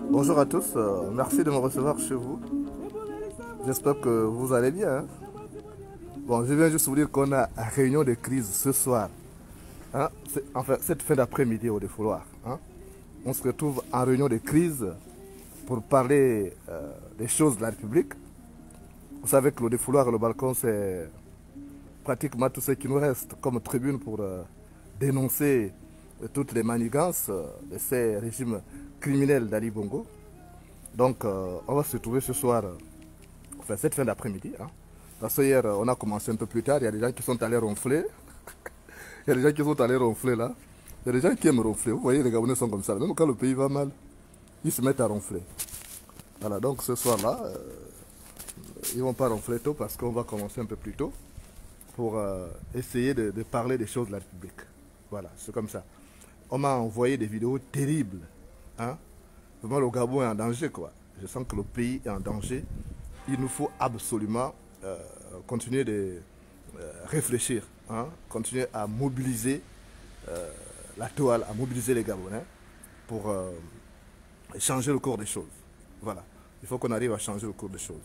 Bonjour à tous, merci de me recevoir chez vous. J'espère que vous allez bien. Hein? Bon, je viens juste vous dire qu'on a une réunion de crise ce soir. Hein? Enfin, cette fin d'après-midi au défouloir. Hein? On se retrouve en réunion de crise pour parler des choses de la République. Vous savez que le défouloir et le balcon, c'est pratiquement tout ce qui nous reste comme tribune pour dénoncer toutes les manigances de ces régimes criminels d'Ali Bongo. Donc, on va se trouver ce soir, enfin cette fin d'après-midi. Hein. Parce que hier, on a commencé un peu plus tard, il y a des gens qui sont allés ronfler. Il y a des gens qui sont allés ronfler là. Il y a des gens qui aiment ronfler. Vous voyez, les Gabonais sont comme ça. Même quand le pays va mal, ils se mettent à ronfler. Voilà, donc ce soir-là, ils ne vont pas ronfler tôt parce qu'on va commencer un peu plus tôt pour essayer de parler des choses de la République. Voilà, c'est comme ça. On m'a envoyé des vidéos terribles. Hein? Vraiment, le Gabon est en danger, quoi. Je sens que le pays est en danger. Il nous faut absolument continuer de réfléchir, hein? Continuer à mobiliser la toile, à mobiliser les Gabonais pour changer le cours des choses. Voilà. Il faut qu'on arrive à changer le cours des choses.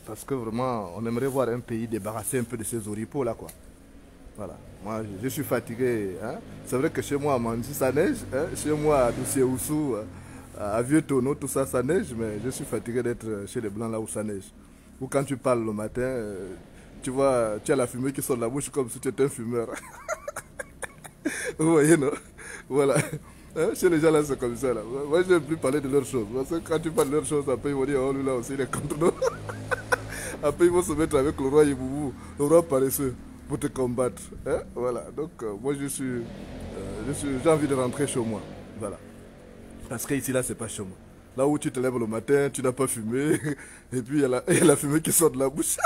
Parce que vraiment, on aimerait voir un pays débarrassé un peu de ces oripeaux là, quoi. Voilà. Moi, je suis fatigué. Hein? C'est vrai que chez moi, à Manji, ça neige. Hein? Chez moi, à Doucier-Oussou, à Vieux-Tonneau, tout ça, ça neige. Mais je suis fatigué d'être chez les Blancs là où ça neige. Ou quand tu parles le matin, tu vois, tu as la fumée qui sort de la bouche comme si tu étais un fumeur. Vous voyez, non? Voilà. Hein? Chez les gens là, c'est comme ça. Là. Moi, je ne vais plus parler de leurs choses. Parce que quand tu parles de leurs choses, après, ils vont dire, oh, lui là aussi, il est contre nous. Après, ils vont se mettre avec le roi Yeboubou, le roi paresseux, pour te combattre. Hein? Voilà. Donc, moi, j'ai envie de rentrer chez moi. Voilà. Parce qu'ici, là, c'est pas chez moi. Là où tu te lèves le matin, tu n'as pas fumé, et puis il y a la fumée qui sort de la bouche.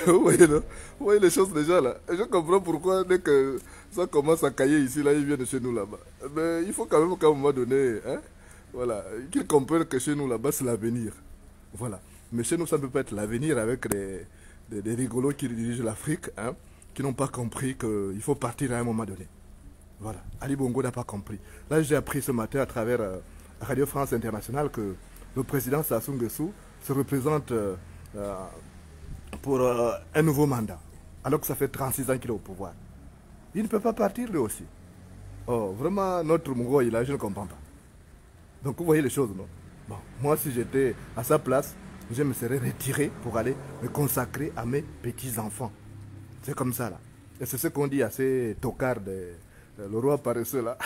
Vous voyez, non? Vous voyez les choses déjà là. Et je comprends pourquoi dès que ça commence à cailler ici, là, ils viennent de chez nous là-bas. Mais il faut quand même qu'à un moment donné, hein, voilà, qu'ils comprennent que chez nous là-bas, c'est l'avenir. Voilà. Mais chez nous, ça ne peut pas être l'avenir avec des rigolos qui dirigent l'Afrique, hein, qui n'ont pas compris qu'il faut partir à un moment donné. Voilà. Ali Bongo n'a pas compris. Là, j'ai appris ce matin à travers Radio France Internationale que le président Sassou Nguesso se représente pour un nouveau mandat, alors que ça fait 36 ans qu'il est au pouvoir. Il ne peut pas partir lui aussi. Oh, vraiment, notre Mongo, il a, je ne comprends pas. Donc, vous voyez les choses, non? Bon, moi, si j'étais à sa place, je me serais retiré pour aller me consacrer à mes petits-enfants. C'est comme ça, là. Et c'est ce qu'on dit à ces tocards le roi paresseux, là.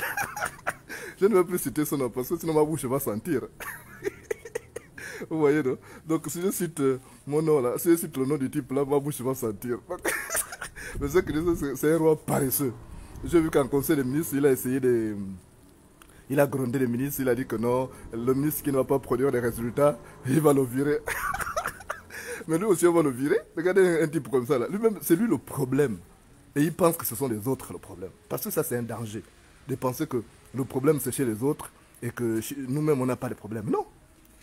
Je ne vais plus citer son nom, parce que sinon ma bouche va sentir. Vous voyez, non? Donc, si je cite mon nom, là, si je cite le nom du type, là, ma bouche va sentir. Mais ce que je sais, c'est un roi paresseux. J'ai vu qu'en conseil des ministres, il a essayé de... Il a grondé les ministres, il a dit que non, le ministre qui ne va pas produire des résultats, il va le virer. Mais lui aussi, on va le virer. Regardez un type comme ça, là. Lui-même, c'est lui le problème. Et il pense que ce sont les autres le problème. Parce que ça, c'est un danger. De penser que le problème, c'est chez les autres et que nous-mêmes, on n'a pas de problème. Non.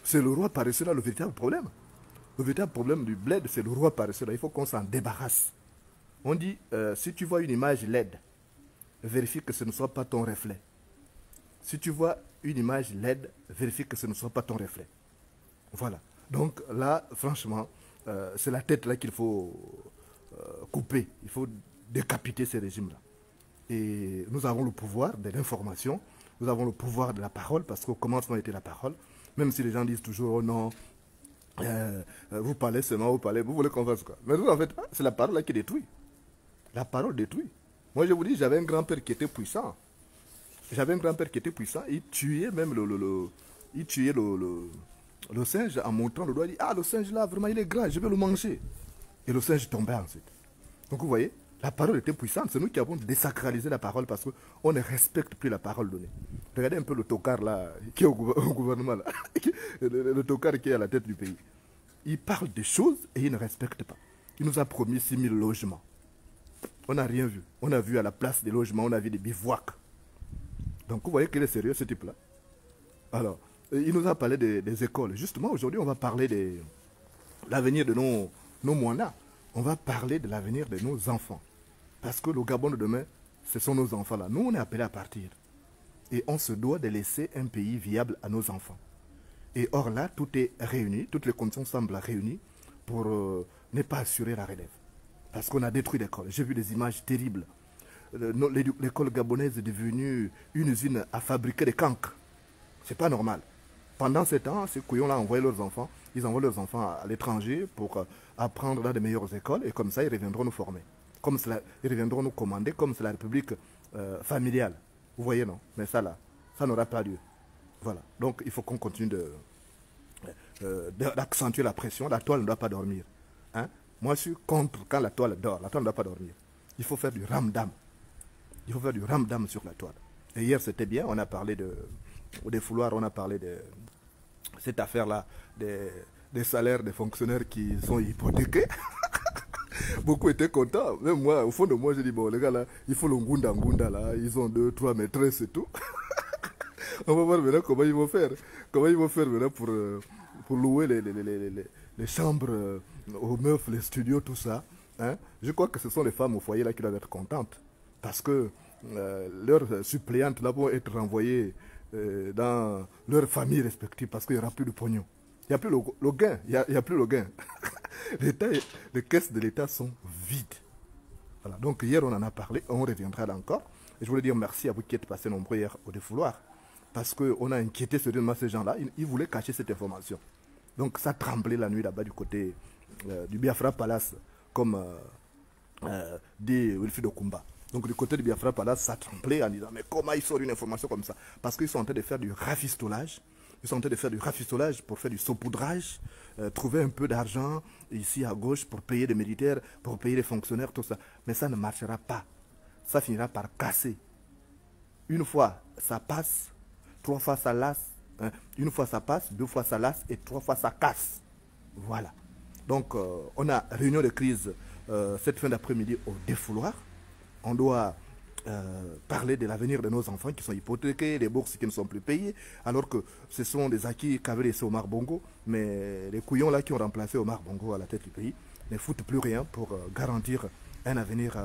C'est le roi paresseux là, le véritable problème. Le véritable problème du bled, c'est le roi paresseux là. Il faut qu'on s'en débarrasse. On dit, si tu vois une image LED, vérifie que ce ne soit pas ton reflet. Si tu vois une image LED, vérifie que ce ne soit pas ton reflet. Voilà. Donc là, franchement, c'est la tête là qu'il faut couper. Il faut décapiter ces régimes-là. Et nous avons le pouvoir de l'information, nous avons le pouvoir de la parole, parce qu'au commencement était la parole. Même si les gens disent toujours, oh non, vous parlez seulement, vous voulez qu'on fasse quoi? Mais nous, en fait, c'est la parole là qui détruit. La parole détruit. Moi, je vous dis, j'avais un grand-père qui était puissant. J'avais un grand-père qui était puissant. Il tuait même il tuait le singe en montrant le doigt. Il dit, ah, le singe là, vraiment, il est grand, je vais le manger. Et le singe tombait ensuite. Donc, vous voyez, la parole était puissante. C'est nous qui avons désacralisé la parole parce qu'on ne respecte plus la parole donnée. Regardez un peu le tocard là, qui est au gouvernement là. Le tocard qui est à la tête du pays. Il parle des choses et il ne respecte pas. Il nous a promis 6 000 logements. On n'a rien vu. On a vu à la place des logements, on a vu des bivouacs. Donc vous voyez qu'il est sérieux ce type-là. Alors, il nous a parlé des écoles. Justement, aujourd'hui, on va parler de l'avenir de nos moinas. On va parler de l'avenir de nos enfants. Parce que le Gabon de demain, ce sont nos enfants-là. Nous, on est appelés à partir. Et on se doit de laisser un pays viable à nos enfants. Et or là, tout est réuni, toutes les conditions semblent réunies pour ne pas assurer la relève. Parce qu'on a détruit l'école. J'ai vu des images terribles. L'école gabonaise est devenue une usine à fabriquer des cancres. C'est pas normal. Pendant ce temps, ces couillons-là envoient leurs enfants. Ils envoient leurs enfants à l'étranger pour apprendre dans de meilleures écoles. Et comme ça, ils reviendront nous former. Comme cela, ils reviendront nous commander, comme c'est la République familiale. Vous voyez, non? Mais ça, là, ça n'aura pas lieu. Voilà. Donc, il faut qu'on continue d'accentuer la pression. La toile ne doit pas dormir. Hein? Moi, je suis contre quand la toile dort. La toile ne doit pas dormir. Il faut faire du ramdam. Il faut faire du ramdam sur la toile. Et hier, c'était bien. On a parlé des fouloirs, on a parlé de cette affaire-là, des salaires des fonctionnaires qui sont hypothéqués. Beaucoup étaient contents. Même moi, au fond de moi, j'ai dit, bon, les gars, là, il faut le ngunda là. Ils ont 2, 3 maîtresses et tout. On va voir maintenant comment ils vont faire. Comment ils vont faire maintenant pour louer les chambres aux meufs, les studios, tout ça. Hein? Je crois que ce sont les femmes au foyer là qui doivent être contentes. Parce que leurs suppléantes là vont être renvoyées dans leurs familles respectives parce qu'il n'y aura plus de pognon. Il n'y a plus le gain. Il n'y a plus le gain. Les caisses de l'État sont vides. Voilà. Donc hier on en a parlé, on reviendra là encore. Et je voulais dire merci à vous qui êtes passés nombreux hier au défouloir. Parce qu'on a inquiété sérieusement ces gens-là. Ils voulaient cacher cette information. Donc ça tremblait la nuit là-bas du côté du Biafra Palace, comme dit Wilfried Okumba. Donc du côté du Biafra Palace, ça tremblait en disant mais comment ils sortent une information comme ça? Parce qu'ils sont en train de faire du rafistolage. Ils sont en train de faire du rafistolage pour faire du saupoudrage, trouver un peu d'argent ici à gauche pour payer les militaires, pour payer les fonctionnaires, tout ça. Mais ça ne marchera pas. Ça finira par casser. Une fois, ça passe. 3 fois, ça lasse. Hein. Une fois, ça passe. 2 fois, ça lasse. Et 3 fois, ça casse. Voilà. Donc, on a réunion de crise cette fin d'après-midi au défouloir. On doit parler de l'avenir de nos enfants qui sont hypothéqués, les bourses qui ne sont plus payées, alors que ce sont des acquis qu'avait laissé Omar Bongo, mais les couillons là qui ont remplacé Omar Bongo à la tête du pays ne foutent plus rien pour garantir un avenir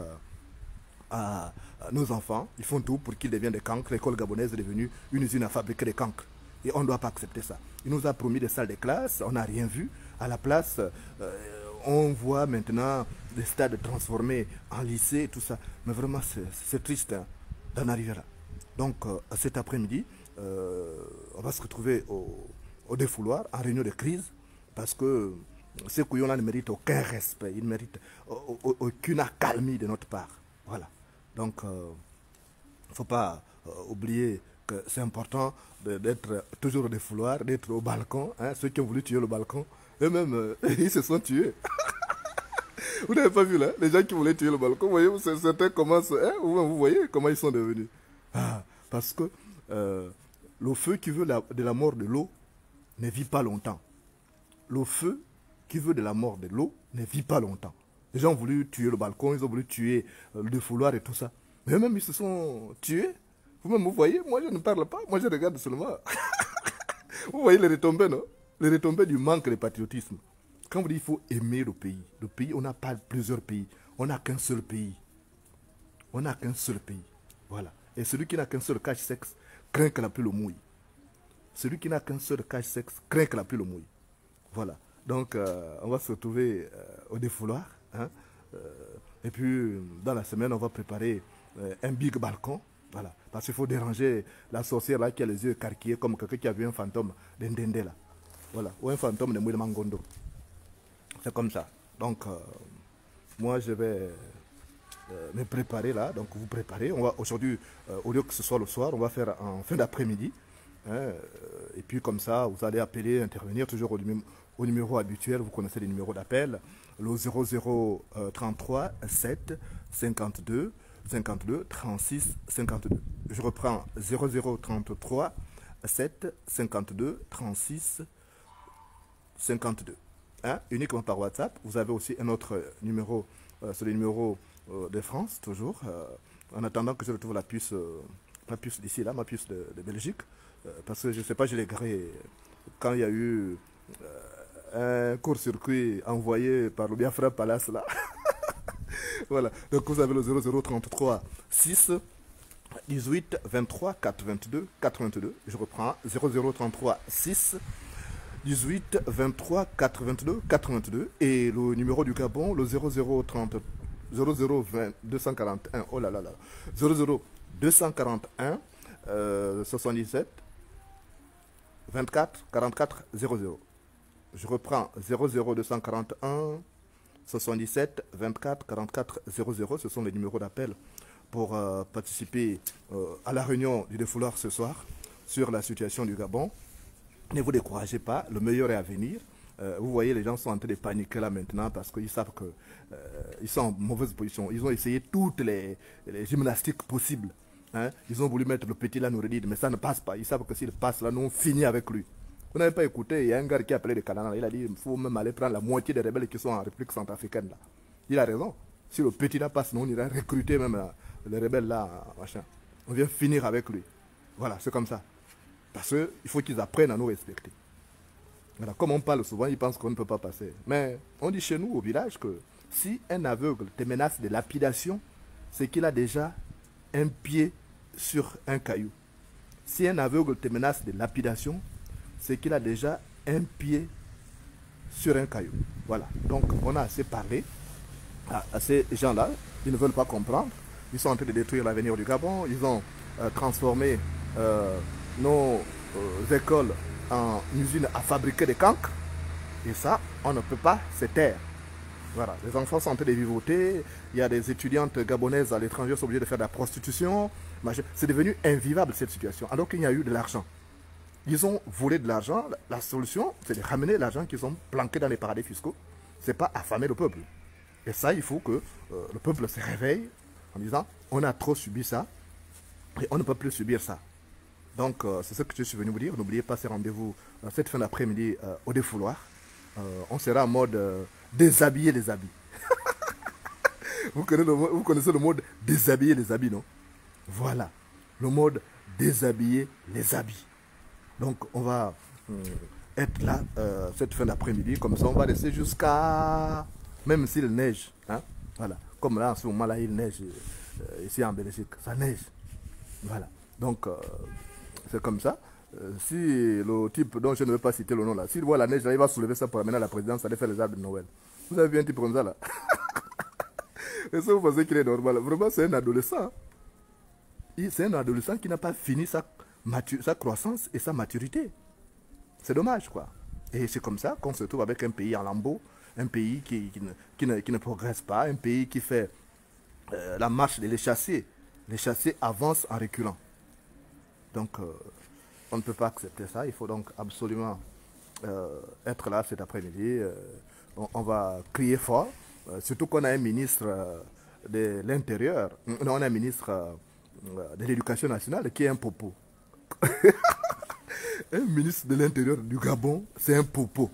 à nos enfants. Ils font tout pour qu'ils deviennent des cancres. L'école gabonaise est devenue une usine à fabriquer des cancres. Et on ne doit pas accepter ça. Il nous a promis des salles de classe, on n'a rien vu. À la place, on voit maintenant des stades transformés en lycée et tout ça. Mais vraiment, c'est triste hein, d'en arriver là. Donc, cet après-midi, on va se retrouver au défouloir, en réunion de crise, parce que ces couillons-là ne méritent aucun respect, ils ne méritent aucune accalmie de notre part. Voilà. Donc, il ne faut pas oublier que c'est important d'être toujours au défouloir, d'être au balcon. Hein. Ceux qui ont voulu tuer le balcon, eux-mêmes, ils se sont tués. Vous n'avez pas vu là, les gens qui voulaient tuer le balcon, vous voyez, certains commencent, hein, vous voyez comment ils sont devenus. Ah, parce que le feu qui veut de la mort de l'eau ne vit pas longtemps. Le feu qui veut de la mort de l'eau ne vit pas longtemps. Les gens ont voulu tuer le balcon, ils ont voulu tuer le défouloir et tout ça. Mais eux-mêmes, ils se sont tués. Vous-même, vous voyez, moi je ne parle pas, moi je regarde seulement. Vous voyez les retombées, non? Les retombées du manque de patriotisme. Quand vous dites qu'il faut aimer le pays, on n'a pas plusieurs pays, on n'a qu'un seul pays. On n'a qu'un seul pays. Voilà. Et celui qui n'a qu'un seul cache-sexe craint que la pluie le mouille. Celui qui n'a qu'un seul cache-sexe craint que la pluie le mouille. Voilà. Donc, on va se retrouver au défouloir. Hein? Et puis, dans la semaine, on va préparer un big balcon. Voilà. Parce qu'il faut déranger la sorcière là qui a les yeux écarquillés comme quelqu'un qui a vu un fantôme d'Indende là. Voilà. Ou un fantôme de Mouille Mangondo. C'est comme ça. Donc, moi, je vais me préparer là. Donc, vous préparez. On va aujourd'hui, au lieu que ce soit le soir, on va faire en fin d'après-midi. Hein, et puis, comme ça, vous allez appeler, intervenir toujours au numéro habituel. Vous connaissez les numéros d'appel. Le 0033 7 52 52 36 52. Je reprends 0033 7 52 36 52. Hein, uniquement par WhatsApp. Vous avez aussi un autre numéro, c'est le numéro de France, toujours. En attendant que je retrouve la puce d'ici, là, ma puce de Belgique. Parce que je ne sais pas, je l'ai garé quand il y a eu un court-circuit envoyé par le Biafra Palace, là. Voilà. Donc vous avez le 0033 6 18 23 422 422. Je reprends 0033 6 18 23 422 422 et le numéro du Gabon le 0030 0020 241 oh là là là 00 241 77 24 44 00. Je reprends 00 241 77 24 44 00. Ce sont les numéros d'appel pour participer à la réunion du défouloir ce soir sur la situation du Gabon. Ne vous découragez pas, le meilleur est à venir. Vous voyez, les gens sont en train de paniquer là maintenant parce qu'ils savent qu'ils sont en mauvaise position. Ils ont essayé toutes les gymnastiques possibles. Hein. Ils ont voulu mettre le petit là, Noureddine, mais ça ne passe pas. Ils savent que s'il passe là, nous on finit avec lui. Vous n'avez pas écouté, il y a un gars qui a appelé le Canada. Il a dit il faut même aller prendre la moitié des rebelles qui sont en République centrafricaine. Là. Il a raison. Si le petit là passe, nous on ira recruter même les rebelles là. Machin. On vient finir avec lui. Voilà, c'est comme ça. Parce qu'il faut qu'ils apprennent à nous respecter. Voilà, comme on parle souvent, ils pensent qu'on ne peut pas passer. Mais on dit chez nous, au village, que si un aveugle te menace de lapidation, c'est qu'il a déjà un pied sur un caillou. Si un aveugle te menace de lapidation, c'est qu'il a déjà un pied sur un caillou. Voilà. Donc, on a assez parlé à ces gens-là. Ils ne veulent pas comprendre. Ils sont en train de détruire l'avenir du Gabon. Ils ont transformé nos écoles en usines à fabriquer des cancres. Et ça, on ne peut pas se taire. Voilà, les enfants sont en train de vivoter. Il y a des étudiantes gabonaises à l'étranger qui sont obligées de faire de la prostitution. C'est devenu invivable cette situation, alors qu'il y a eu de l'argent. Ils ont volé de l'argent. La solution, c'est de ramener l'argent qu'ils ont planqué dans les paradis fiscaux. Ce n'est pas affamer le peuple. Et ça, il faut que le peuple se réveille en disant, on a trop subi ça et on ne peut plus subir ça. Donc, c'est ce que je suis venu vous dire. N'oubliez pas ces rendez-vous cette fin d'après-midi au défouloir. On sera en mode déshabiller les habits. Vous connaissez le mode déshabiller les habits, non? Voilà, le mode déshabiller les habits. Donc, on va être là cette fin d'après-midi. Comme ça, on va rester jusqu'à... Même s'il neige. Hein? Voilà. Comme là, en ce moment-là, il neige ici en Belgique. Ça neige. Voilà. Donc... c'est comme ça. Si le type dont je ne vais pas citer le nom là, s'il voit la neige, là, il va soulever ça pour amener à la présidence, aller faire les arbres de Noël. Vous avez vu un type comme ça là? Et ça, vous pensez qu'il est normal? Vraiment, c'est un adolescent. C'est un adolescent qui n'a pas fini sa croissance et sa maturité. C'est dommage, quoi. Et c'est comme ça qu'on se trouve avec un pays en lambeaux, un pays qui ne progresse pas, un pays qui fait la marche des chassés. Les chassés avancent en reculant. Donc, on ne peut pas accepter ça. Il faut donc absolument être là cet après-midi. On va crier fort. Surtout qu'on a un ministre de l'Intérieur. On a un ministre de l'Éducation nationale qui est un popo. Un ministre de l'Intérieur du Gabon, c'est un popo.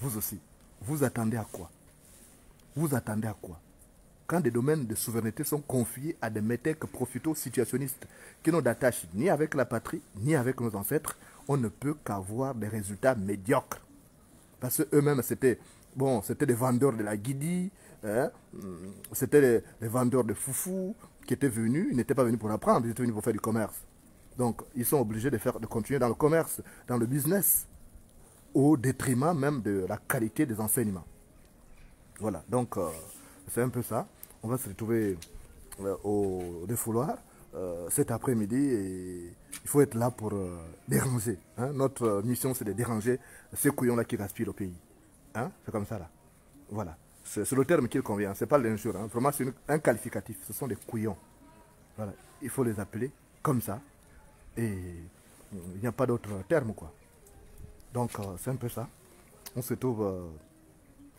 Vous aussi. vous attendez à quoi? Vous attendez à quoi? Quand des domaines de souveraineté sont confiés à des métèques profito-situationnistes qui n'ont d'attache ni avec la patrie, ni avec nos ancêtres, on ne peut qu'avoir des résultats médiocres. Parce qu'eux-mêmes, c'était des vendeurs de la guidi, hein, c'était les vendeurs de foufou qui étaient venus, ils n'étaient pas venus pour apprendre, ils étaient venus pour faire du commerce. Donc, ils sont obligés de continuer dans le commerce, dans le business, au détriment même de la qualité des enseignements. Voilà, donc c'est un peu ça. On va se retrouver au défouloir cet après-midi et il faut être là pour déranger. Hein. Notre mission, c'est de déranger ces couillons-là qui aspirent au pays. Hein. C'est comme ça, là. Voilà. C'est le terme qui convient. Ce n'est pas l'injure. Hein. Vraiment, c'est un qualificatif. Ce sont des couillons. Voilà. Il faut les appeler comme ça. Et il n'y a pas d'autre terme, quoi. Donc, c'est un peu ça. On se trouve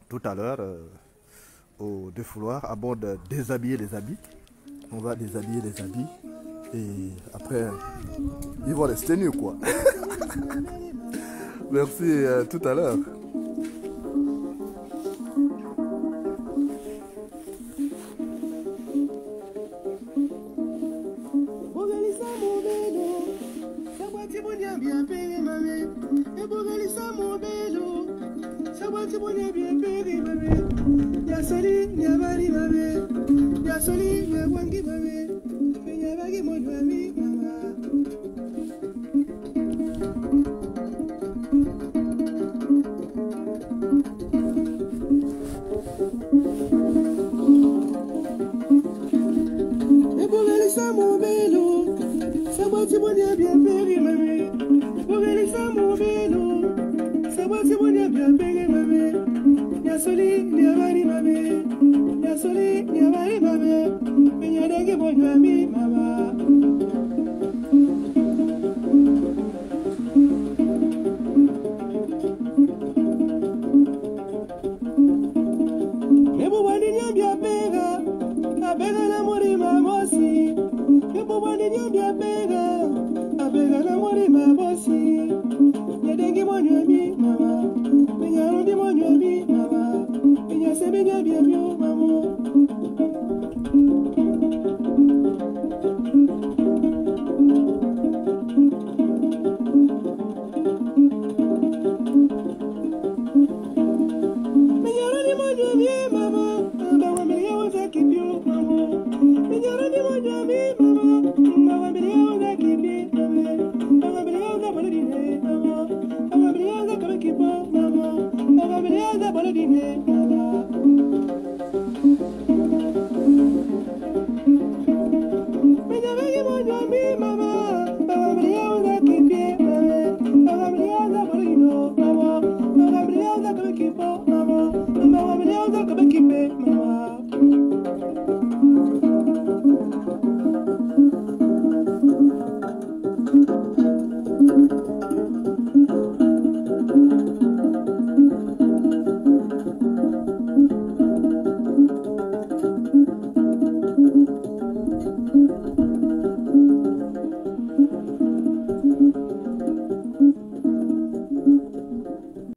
tout à l'heure au défouloir à bord de déshabiller les habits. On va déshabiller les habits. Et après, ils vont rester nus, quoi. Merci, tout à l'heure. Mama,